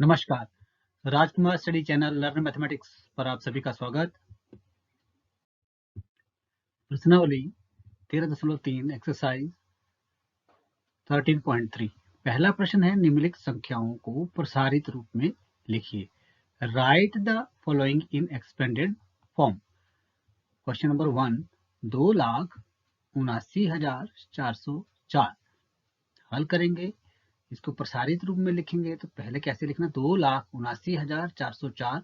नमस्कार, राजकुमार study channel learn mathematics पर आप सभी का स्वागत। प्रश्नावली 13.3 एक्सरसाइज 13.3। पहला प्रश्न है, निम्नलिखित संख्याओं को प्रसारित रूप में लिखिए। Right the following in expanded form. Question number 1, 2,79,404। हल करेंगे, इसको प्रसारित रूप में लिखेंगे तो पहले कैसे लिखना, 2,79,404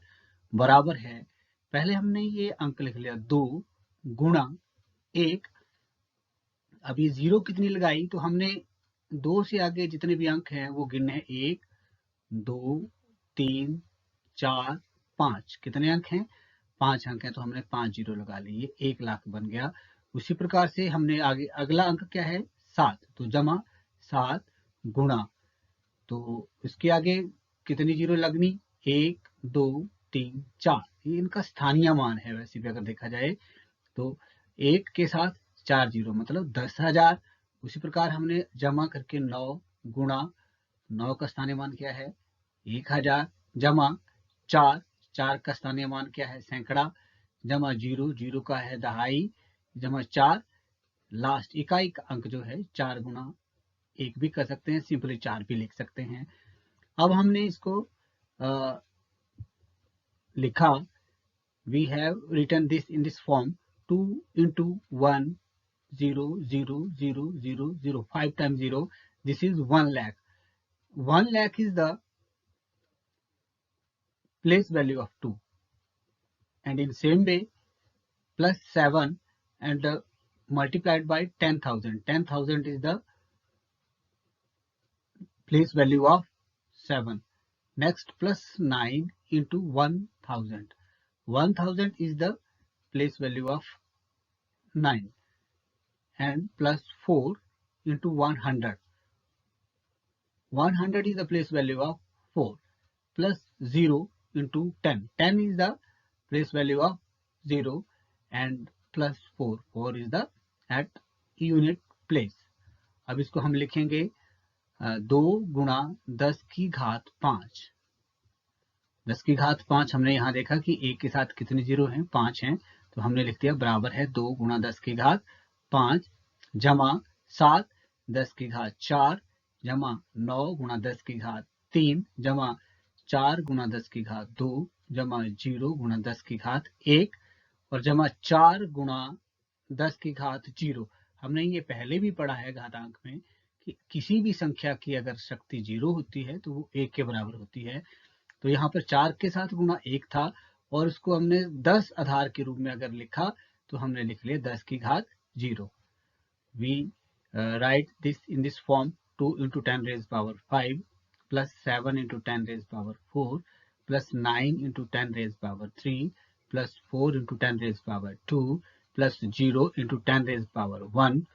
बराबर है, पहले हमने ये अंक लिख लिया 2 गुणा 1। अब ये जीरो कितनी लगाई तो हमने 2 से आगे जितने भी अंक हैं वो गिनने, 1 2 3 4 5। कितने अंक हैं, 5 अंक हैं, तो हमने 5 जीरो लगा लिए, 1 लाख बन गया। उसी प्रकार से हमने आगे अगला अंक क्या है, 7, तो जमा 7 गुणा, तो इसके आगे कितनी जीरो लगनी, 1 2 3 4। ये इनका स्थानीय मान है, वैसे भी अगर देखा जाए तो 1 के साथ 4 जीरो मतलब 10,000। उसी प्रकार हमने जमा करके 9 गुणा, 9 का स्थानीय मान क्या है, 1000, जमा 4, 4 का स्थानीय मान क्या है, सैकड़ा, जमा 0, 0 का है दहाई, जमा 4, लास्ट इकाई का अंक जो है 4 गुणा 1 भी कर सकते हैं, सिंपली 4 भी लिख सकते हैं। अब हमने इसको लिखा, we have written this in this form, 2 into 1 0 0 0 0 0, 5 times 0, this is 1 lakh. 1 lakh is the place value of 2, and in same way plus 7 and multiplied by 10,000. 10,000 is the place value of 7. Next plus 9 into 1,000. 1,000 is the place value of 9, and plus 4 into 100. 100 is the place value of 4, plus 0 into 10. 10 is the place value of 0, and plus 4. 4 is the at unit place. अब इसको हम लिखेंगे 2 गुणा 10 की घात 5। 10 की घात 5 हमने यहाँ देखा कि 1 के साथ कितने जीरो हैं, 5 हैं, तो हमने लिख दिया बराबर है 2 गुणा 10 की घात 5, जमा 7 10 की घात 4, जमा 9 गुणा 10 की घात 3, जमा 4 गुणा 10 की घात 2, जमा 0 गुणा 10 की घात 1, और जमा 4 गुणा 10 की घात 0। हमने ये पहले भी पढ़ा है घातांक में कि किसी भी संख्या की अगर शक्ति 0 होती है तो वो 1 के बराबर होती है। तो यहाँ पर 4 के साथ गुणा 1 था, और उसको हमने 10 आधार के रूप में अगर लिखा तो हमने लिख लिया 10 की घात 0। We write this in this form, 2 into 10 raised power 5 plus 7 into 10 raised power 4 plus 9 into 10 raised power 3 plus 4 into 10 raised power 2 plus 0 into 10 raised power 1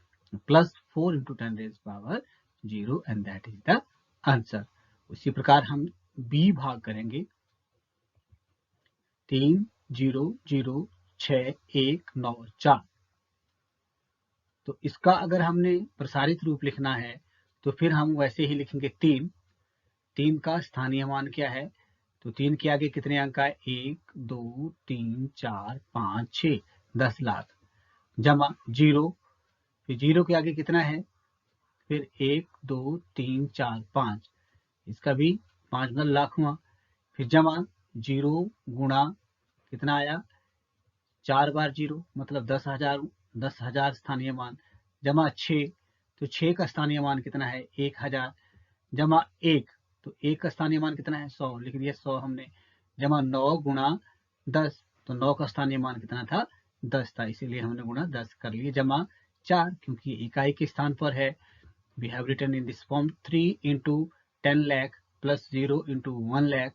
plus 4 into 10 raised power 0, and that is the answer. उसी प्रकार हम B भाग करेंगे, 3 0 0 6 1 9 4। तो इसका अगर हमने प्रसारित रूप लिखना है तो फिर हम वैसे ही लिखेंगे 3। 3 का स्थानीय मान क्या है, तो 3 के आगे कितने अंक आए, 1 2 3 4 5 6, 10 लाख, जमा 0, फिर 0 के आगे कितना है, फिर 1 2 3 4 5, इसका भी 5 लाख हुआ, फिर जमा 0 गुणा कितना आया, 4 बार 0 मतलब 10,000, 10,000 स्थानीय मान, जमा 6, तो 6 का स्थानीय मान कितना है, 1,000, जमा 1, तो 1 का स्थानीय मान कितना है, 100, लिख दिया 100 हमने, जमा 9 गुणा 10, तो 9 का स्थानीय मान कितना था, 10 था, इसीलिए हमने गुणा 10 कर लिए, जमा 4, क्योंकि इकाई के स्थान पर है। We have written in this form 3 into 10 lakh plus 0 into 1 lakh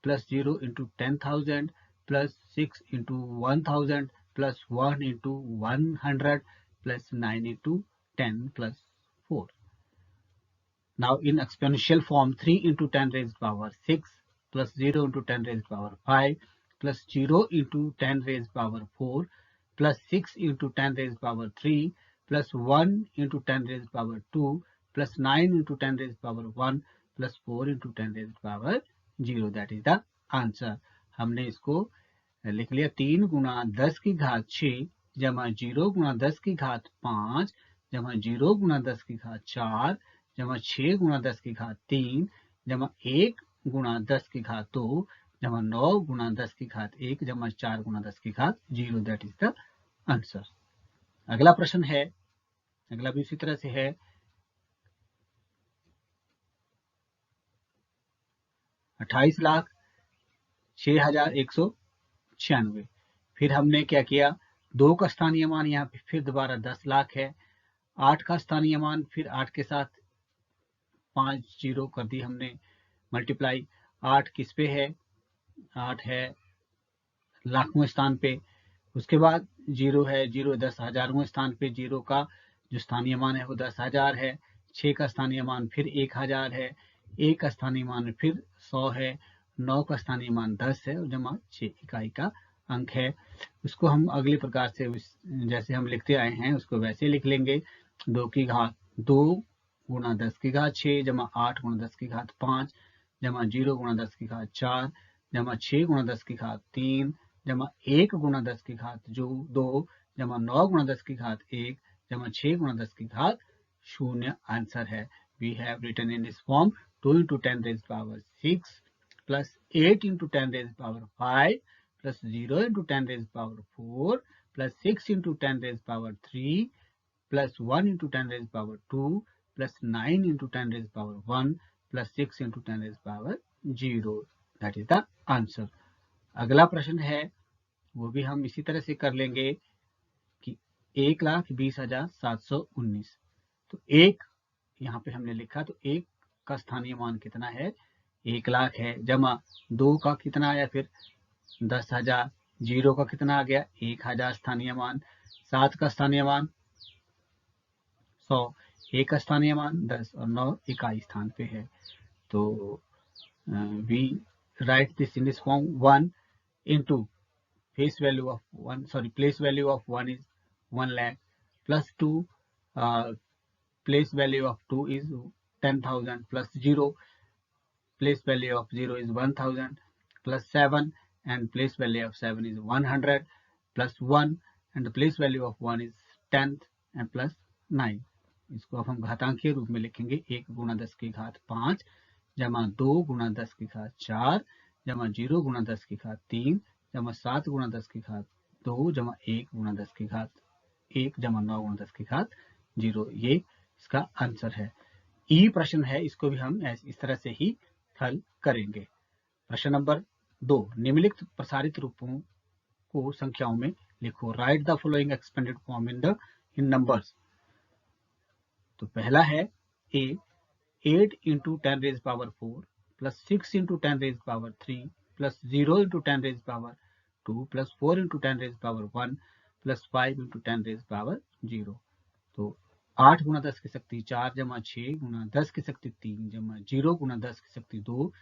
plus 0 into 10,000 plus 6 into 1,000 plus 1 into 100 plus 9 into 10 plus 4. Now in exponential form, 3 into 10 raised power 6 plus 0 into 10 raised power 5 plus 0 into 10 raised power 4 plus 6 into 10 raised power 3 plus 1 into 10 raised power 2 plus 9 into 10 raised power 1 plus 4 into 10 raised power 0, that is the answer. हमने इसको लिख लिया 3 गुना 10 की घात 6 जमा 0 गुना 10 की घात 5 जमा 0 गुना 10 की घात 4 जमा 6 गुना 10 की घात 3 जमा 1 गुना 10 की घात 2 जमा 9 गुना 10 की घात 1 जमा 4 गुना 10 की घात 0, दैट इज द आंसर। अगला प्रश्न है, अगला भी उसी तरह से है। 28,06,196। फिर हमने क्या किया, 2 का स्थानीय मान यहाँ पे फिर दोबारा 10 लाख है। 8 का स्थानीय मान फिर 8 के साथ 5 जीरो कर दी हमने मल्टीप्लाई। 8 किस पे है, 8 है लाखों स्थान पे। उसके बाद 0 है, 0 10 हजारों स्थान पे। 0 का जो स्थानीय मान है वो 10,000 है। 6 का स्थानीय मान फिर 1,000 है। 1 का स्थानीय मान फिर 100 है। 9 का स्थानीय मान 10 है और जमा 6 इकाई का अंक है। उसको हम अगले प्रकार से जैसे हम लिखते आए हैं उसको वैसे लिख लेंगे। 2 की घात 2 गुणा 10 की घात 6 जमा 8 गुणा 10 की घात 5 जमा 0 गुणा 10 की घात 4 जमा 6 गुणा 10 की घात 3 जमा 1 गुणा 10 की घात जो 2 जमा 9 गुणा 10 की घात 1 जमा 6 गुणा 10 की घात 0 आंसर है। We have written in this form 2 into 10 raised power 6 plus 8 into 10 raised power 5 plus 0 into 10 raised power 4 plus 6 into 10 raised power 3 plus 1 into 10 raised power 2 plus 9 into 10 raised power 1 plus 6 into 10 raised power 0, that is the answer। अगला प्रश्न है वो भी हम इसी तरह से कर लेंगे कि 1,20,719। तो एक यहाँ पे हमने लिखा, तो एक का स्थानीय मान कितना है, 1 लाख है। जमा 2 का कितना आया फिर 10,000। 0 का कितना आ गया 1,000 स्थानीय मान। 7 का स्थानीय मान 100। 1 का स्थानीय मान 10 और 9 इकाई स्थान पे है। तो we write this in this form 1 into face value of 1, sorry, place value of 1 is 1 lakh plus 2, place value of 2 is 10,000 plus 0, place value of 0 is 1,000 plus 7 and place value of 7 is 100 plus 1 and the place value of 1 is 10th and plus 9। इसको अब हम घातांकीय रूप में लिखेंगे 1 गुणा 10 की घात 5 जमा 2 गुणा 10 की घात 4 जमा 0 गुणा 10 की घात 3 जमा 7 गुणा 10 की घात 2 जमा 1 गुणा 10 की घात 1 जमा 9 गुणा 10 की घात 0, ये इसका आंसर है। ई प्रश्न है, इसको भी हम इस तरह से ही हल करेंगे। प्रश्न नंबर 2, निम्नलिखित प्रसारित रूपों को संख्याओं में लिखो। Right the following expanded form in numbers. तो पहला है ए 8 into 10 raised power 4 plus 6 into 10 raised power 3 plus 0 into 10 raised power 2 plus 4 into 10 raised power 1 plus 5 into 10 raised power 0। तो 8 गुणा 10 की शक्ति 4 जमा 6 गुणा 10 की शक्ति 3 जमा 0 गुणा 10 की शक्ति 2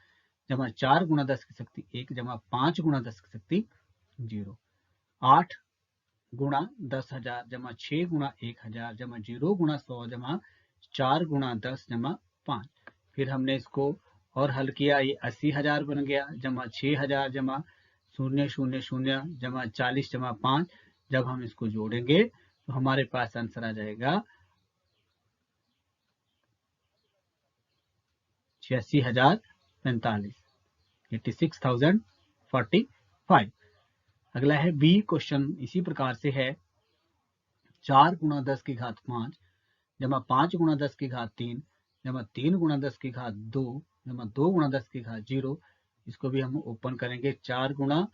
जमा 4 गुणा 10 की शक्ति 1 जमा 5 गुणा 10 की शक्ति 0। 8 गुणा 10,000 जमा 6 गुणा 1,000 जमा 0 गुणा 100 जमा 4 गुणा 10 जमा 5। फिर हमने इसको और हल किया, ये 80,000 बन गया जमा 6,000 जमा 000 जमा 40 जमा 5। जब हम इसको जोड़ेंगे तो हमारे पास आंसर आ जाएगा 86,045, 86,045। अगला है बी क्वेश्चन, इसी प्रकार से है। 4 गुणा 10 की घात 5 जमा 5 गुणा 10 की घात 3 जमा 3 गुणा 10 की घात 2 जमा 2 गुणा 10 की घात 0। इसको भी हम ओपन करेंगे। 4 गुणा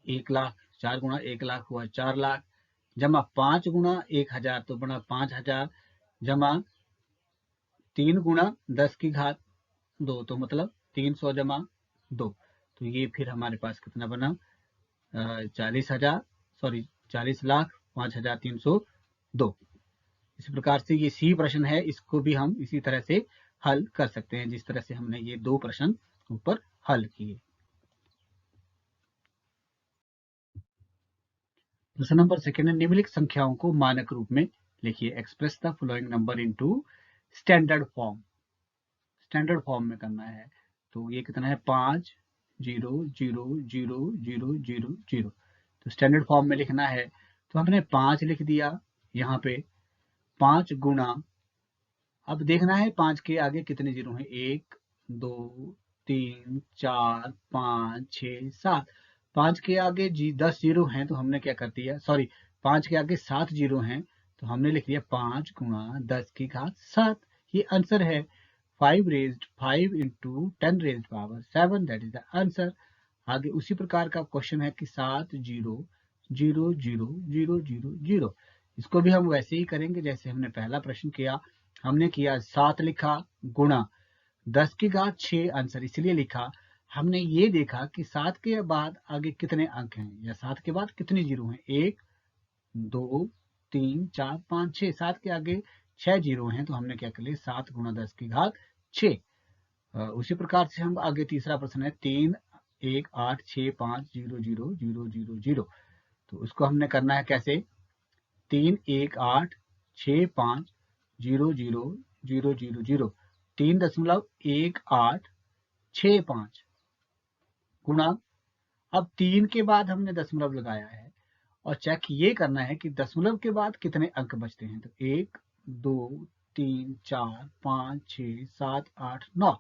1 लाख, 4 गुणा 1 लाख हुआ 4 लाख जमा 5 गुणा 1,000 तो बना 5,000 जमा 3 गुणा 10 की घात 2 तो मतलब 300 जमा 2। तो ये फिर हमारे पास कितना बना 40,000, सॉरी 40,05,302। इस प्रकार से ये सी प्रश्न है, इसको भी हम इसी तरह से हल कर सकते हैं जिस तरह से हमने ये 2 प्रश्न ऊपर हल किए। प्रश्न नंबर 2 है, निम्नलिखित संख्याओं को मानक रूप में लिखिए। Express the following number into standard form. Standard form में करना है। तो ये कितना है 5 0 0 0 0 0 0। तो स्टैंडर्ड फॉर्म में लिखना है तो हमने 5 लिख दिया यहाँ पे, 5 गुना, अब देखना है 5 के आगे कितने जीरो हैं, 1 2 3 4 5 6 7। 5 के आगे 10 जीरो हैं तो हमने क्या कर दिया, सॉरी 5 के आगे 7 जीरो हैं तो हमने लिख दिया 5 गुणा 10 की घात 7। ये आंसर है 5 raised 5 into 10 raised power 7, that is the answer. आगे उसी प्रकार का क्वेश्चन है कि 7 0 0 0 0 0 0। इसको भी हम वैसे ही करेंगे जैसे हमने पहला प्रश्न किया। हमने किया 7 लिखा गुणा 10 की घात 6, आंसर इसलिए लिखा हमने ये देखा कि 7 के बाद आगे कितने अंक हैं या 7 के बाद कितने जीरो हैं, 1 2 3 4 5 6, 7 के आगे 6 जीरो हैं तो हमने क्या कर लिया 7 गुणा 10 की घात 6। उसी प्रकार से हम आगे तीसरा प्रश्न है 3 1 8 6 5 0 0 0 0 0। तो उसको हमने करना है कैसे, 3 1 8 6 5 0 0 0 0 0, 3.1865 गुणा, अब 3 के बाद हमने दशमलव लगाया है और चेक ये करना है कि दशमलव के बाद कितने अंक बचते हैं। तो 1 2 3 4 5 6 7 8 9,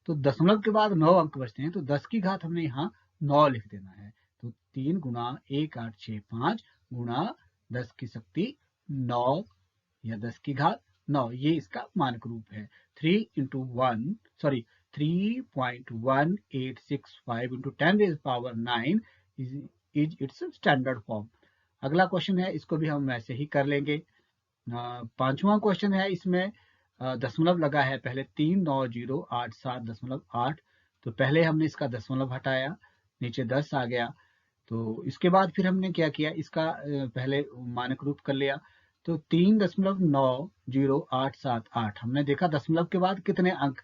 तो दशमलव के बाद 9 अंक बचते हैं तो 10 की घात हमने यहाँ 9 लिख देना है। तो 3 गुणा 1865 गुणा 10 की शक्ति 9 या 10 की घात 9, ये इसका मानक रूप है। 3.1865 into 10 raised power 9 is its standard form. अगला क्वेश्चन है, इसको भी हम वैसे ही कर लेंगे। पांचवा क्वेश्चन है, इसमें दशमलव लगा है पहले 39087.8, तो पहले हमने इसका दशमलव हटाया, नीचे 10 आ गया। तो इसके बाद फिर हमने क्या किया, इसका पहले मानक रूप कर लिया। तो 3.90878, हमने देखा दशमलव के बाद कितने अंक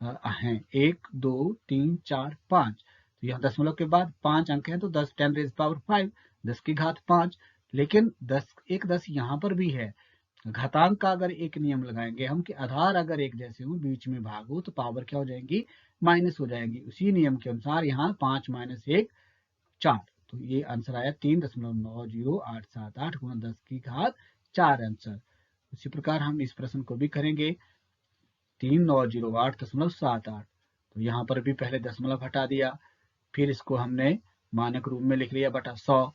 हैं, 1 2 3 4 5, तो यहाँ दशमलव के बाद 5 अंक हैं तो 10 10 रेज पावर 5, 10 की घात 5। लेकिन 10 यहाँ पर भी है। घातांक का अगर एक नियम लगाएंगे हम कि आधार अगर एक जैसे हो, बीच में भाग हो, तो पावर क्या हो जाएगी, माइनस हो जाएगी। उसी नियम के अनुसार यहाँ 5 - 1 4, तो ये आंसर आया 3.90878 गुणा 10 की घात 4 आंसर। उसी प्रकार हम इस प्रश्न को भी करेंगे 3908.78, तो यहाँ पर भी पहले दशमलव हटा दिया, फिर इसको हमने मानक रूप में लिख लिया बटा 100।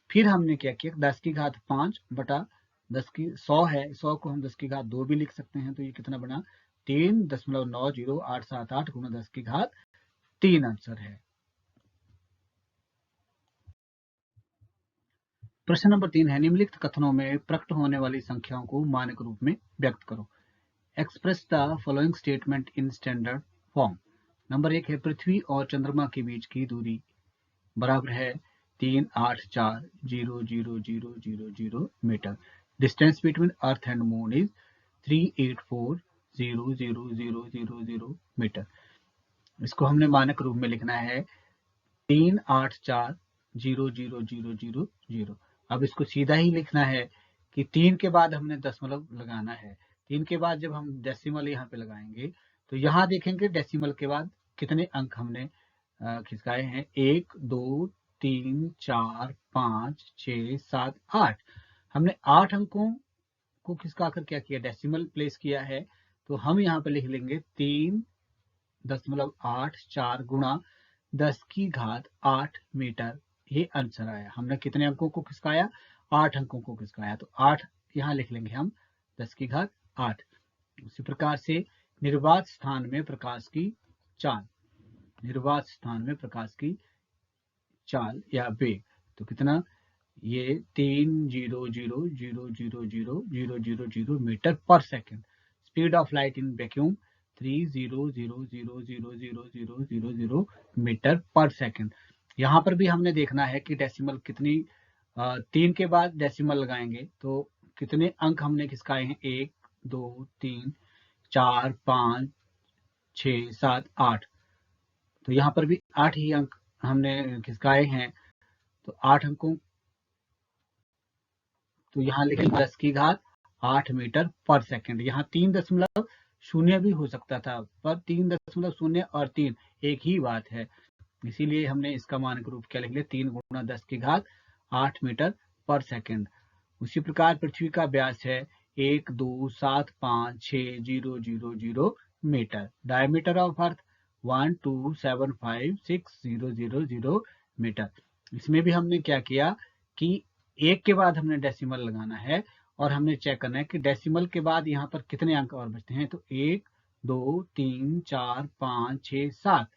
फिर हमने क्या किया, 10 की घात 5 बटा 10 की 100 है, 100 को हम 10 की घात 2 भी लिख सकते हैं, तो ये कितना बना 3.90878 गुणा 10 की घात 3 आंसर है। प्रश्न नंबर 3 है, निम्नलिखित कथनों में प्रकट होने वाली संख्याओं को मानक रूप में व्यक्त करो। Express the following statement in standard form. Number 1 है, पृथ्वी और चंद्रमा के बीच की दूरी बराबर है 3840000 metre. Distance between earth and moon is 3840000 metre. इसको हमने मानक रूप में लिखना है 3840000। अब इसको सीधा ही लिखना है कि 3 के बाद हमने दशमलव लगाना है। 3 के बाद जब हम डेसिमल यहाँ पे लगाएंगे तो यहाँ देखेंगे डेसिमल के बाद कितने अंक हमने खिसकाए हैं, 1 2 3 4 5 6 7 8। हमने 8 अंकों को खिसका कर क्या किया, डेसिमल प्लेस किया है। तो हम यहाँ पे लिख लेंगे 3.84 गुणा 10 की घात 8 मीटर। ये आंसर आया। हमने कितने अंकों को खिसकाया, 8 अंकों को खिसकाया, तो 8 यहाँ लिख लेंगे हम, 10 की घात 8। उसी प्रकार से निर्वात स्थान में प्रकाश की चाल, निर्वात स्थान में प्रकाश की चाल या वेग, तो कितना, ये 300000000 मीटर पर second. Speed of light in vacuum 300000000 metre पर सेकेंड। यहाँ पर भी हमने देखना है कि डेसिमल कितनी, 3 के बाद डेसिमल लगाएंगे तो कितने अंक हमने खिसकाए हैं, 1 2 3 4 5 6 7 8, तो यहाँ पर भी 8 ही अंक हमने खिसकाए हैं। तो 8 अंकों, तो यहाँ लिखें 10 की घात 8 मीटर पर सेकेंड। यहाँ 3.0 शून्य भी हो सकता था, पर 3.0 और 3 एक ही बात है, इसीलिए हमने इसका मानक रूप क्या लिख लिया, 3 गुणा 10 की घात 8 मीटर पर सेकंड। उसी प्रकार पृथ्वी का व्यास है 1275600 metre. Diameter of earth 1275600 metre. इसमें भी हमने क्या किया कि एक के बाद हमने डेसिमल लगाना है और हमने चेक करना है कि डेसिमल के बाद यहाँ पर कितने अंक और बचते हैं। तो 1 2 3 4 5 6 7,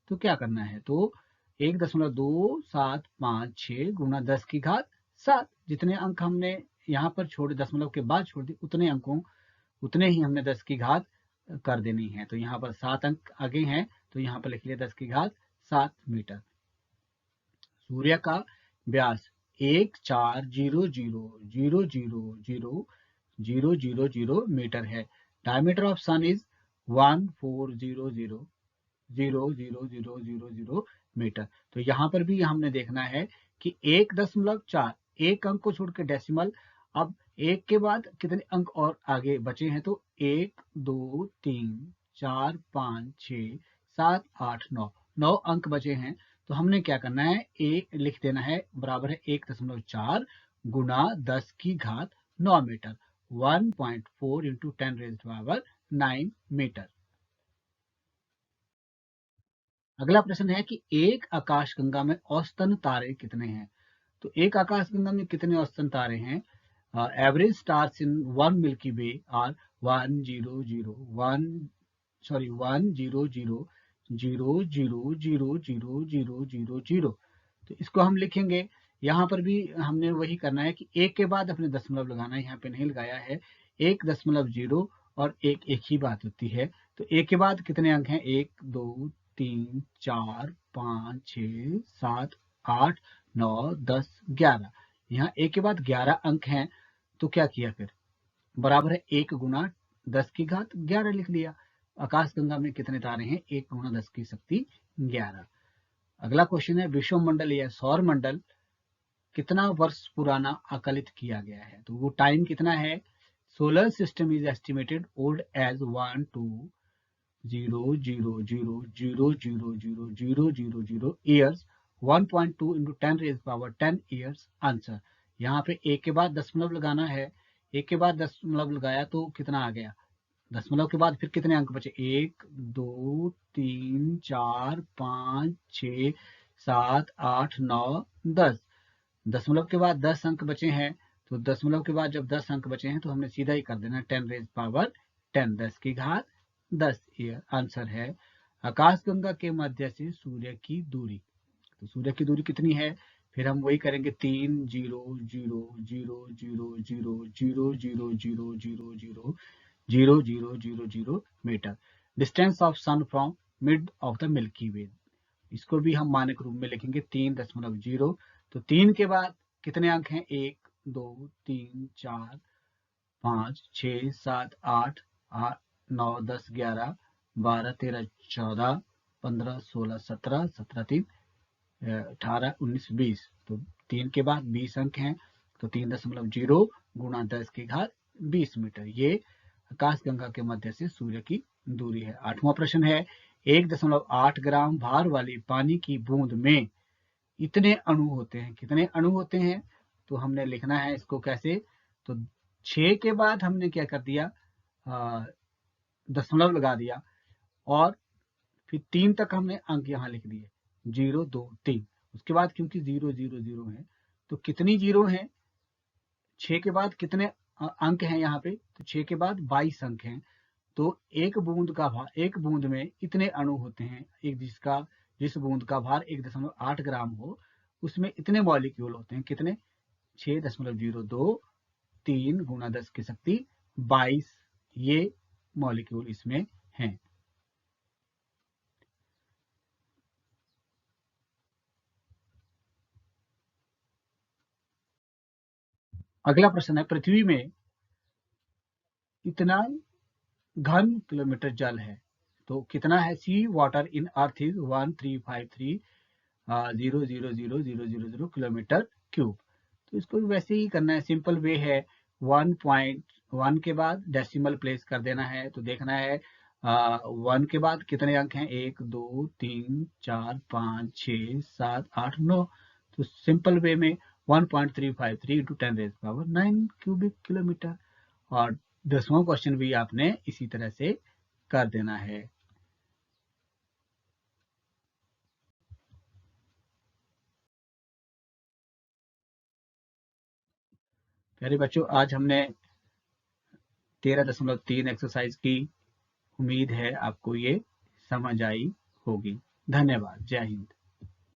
तो क्या करना है, तो 1.2756 गुणा 10 की घात 7, जितने अंक हमने यहाँ पर छोड़ दशमलव के बाद छोड़ दिए उतने ही हमने 10 की घात कर देनी है। तो यहाँ पर 7 अंक आगे हैं, तो यहाँ पर लिख लिया 10 की घात 7 मीटर। सूर्य का व्यास 140000000 मीटर है। Diameter of sun is 140000000 metre. तो यहाँ पर भी हमने देखना है कि 1.4, एक अंक को छोड़ के डेसिमल, अब एक के बाद कितने अंक और आगे बचे हैं, तो 1 2 3 4 5 6 7 8 9 अंक बचे हैं। तो हमने क्या करना है, एक लिख देना है बराबर है 1.4 गुणा 10 की घात 9 मीटर, 1.4 इंटू 10⁻⁹ मीटर। अगला प्रश्न है कि एक आकाशगंगा में औसतन तारे कितने हैं। तो एक आकाशगंगा में कितने औसतन तारे हैं। Average stars in one Milky Way are 1001000000000। तो इसको हम लिखेंगे, यहाँ पर भी हमने वही करना है कि एक के बाद अपने दशमलव लगाना है, यहाँ पे नहीं लगाया है। 1.0 और एक ही बात होती है। तो एक के बाद कितने अंक हैं, 1 2 3 4 5 6 7 8 9 10 11। यहाँ एक के बाद 11 अंक हैं, तो क्या किया फिर, बराबर है 1 गुणा 10 की घात 11 लिख दिया। आकाशगंगा में कितने तारे हैं, 1 गुणा 10 की शक्ति 11। अगला क्वेश्चन है विश्वमंडल या सौर मंडल कितना वर्ष पुराना आकलित किया गया है। तो वो टाइम कितना है, solar system is estimated old age 12000000000 years, 1.2 into 10⁻10 years answer. यहाँ पे एक के बाद दशमलव लगाना है, एक के बाद दशमलव लगाया तो कितना आ गया, दशमलव के बाद फिर कितने अंक बचे, 1 2 3 4 5 6 7 8 9 10। दशमलव के बाद 10 अंक बचे हैं, तो दशमलव के बाद जब 10 अंक बचे हैं तो हमने सीधा ही कर देना 10⁻10, 10 की घात 10 ईयर आंसर है। आकाशगंगा के मध्य से सूर्य की दूरी, तो सूर्य की दूरी कितनी है, फिर हम वही करेंगे 300000000000000 metre. Distance of sun from mid of the Milky Way, इसको भी हम मानक रूप में लिखेंगे 3.0। तो 3 के बाद कितने अंक हैं, 1 2 3 4 5 6 7 8 9 10 11 12 13 14 15 16 17 17 3 18 19 20। तो 3 के बाद 20 अंक हैं, तो 3.0 गुणा 10 की घात 20 मीटर, ये आकाशगंगा के मध्य से सूर्य की दूरी है। 8वां प्रश्न है 1.8 ग्राम भार वाली पानी की बूंद में इतने अणु होते हैं, कितने अणु होते हैं, तो हमने लिखना है इसको कैसे, तो 6 के बाद हमने क्या कर दिया, दशमलव लगा दिया और फिर 3 तक हमने अंक यहाँ लिख दिए 0 2 3। उसके बाद क्योंकि 0 0 0 है, तो कितनी जीरो हैं, 6 के बाद कितने अंक हैं यहाँ पे, तो 6 के बाद 22 अंक हैं। तो एक बूंद में इतने अणु होते हैं, जिस बूंद का भार 1.8 ग्राम हो, उसमें इतने मॉलिक्यूल होते हैं, कितने, 6.023 गुणा 10 की शक्ति 22, ये मॉलिक्यूल इसमें हैं। अगला प्रश्न है पृथ्वी में इतना घन किलोमीटर जल है, तो कितना है, sea water in earth is 1353,000,000 kilometre cube. तो इसको वैसे ही करना है, सिंपल वे है 1 1 के बाद डेसिमल प्लेस कर देना है, तो देखना है 1 के बाद कितने अंक हैं, 1 2 3 4 5 6 7 8 9। तो सिंपल वे में 1.353 इंटू 10⁻9 क्यूबिक किलोमीटर। और 10वां क्वेश्चन भी आपने इसी तरह से कर देना है। प्यारे बच्चों, आज हमने 13.3 एक्सरसाइज की। उम्मीद है आपको ये समझ आई होगी। धन्यवाद। जय हिंद।